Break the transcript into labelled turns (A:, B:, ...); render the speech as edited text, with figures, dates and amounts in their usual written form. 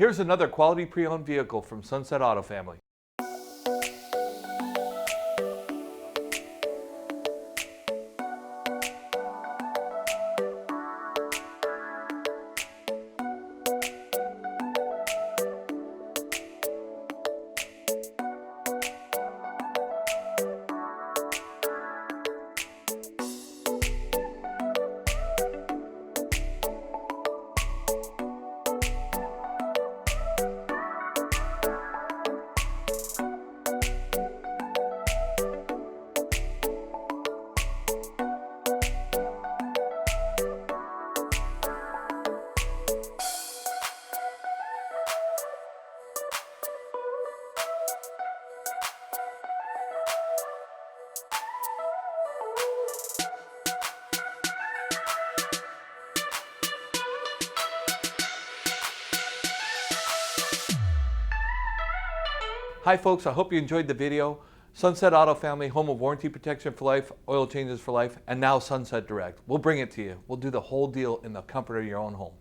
A: Here's another quality pre-owned vehicle from Sunset Auto Family. Hi folks, I hope you enjoyed the video. Sunset Auto Family, home of warranty protection for life, oil changes for life, and now Sunset Direct. We'll bring it to you. We'll do the whole deal in the comfort of your own home.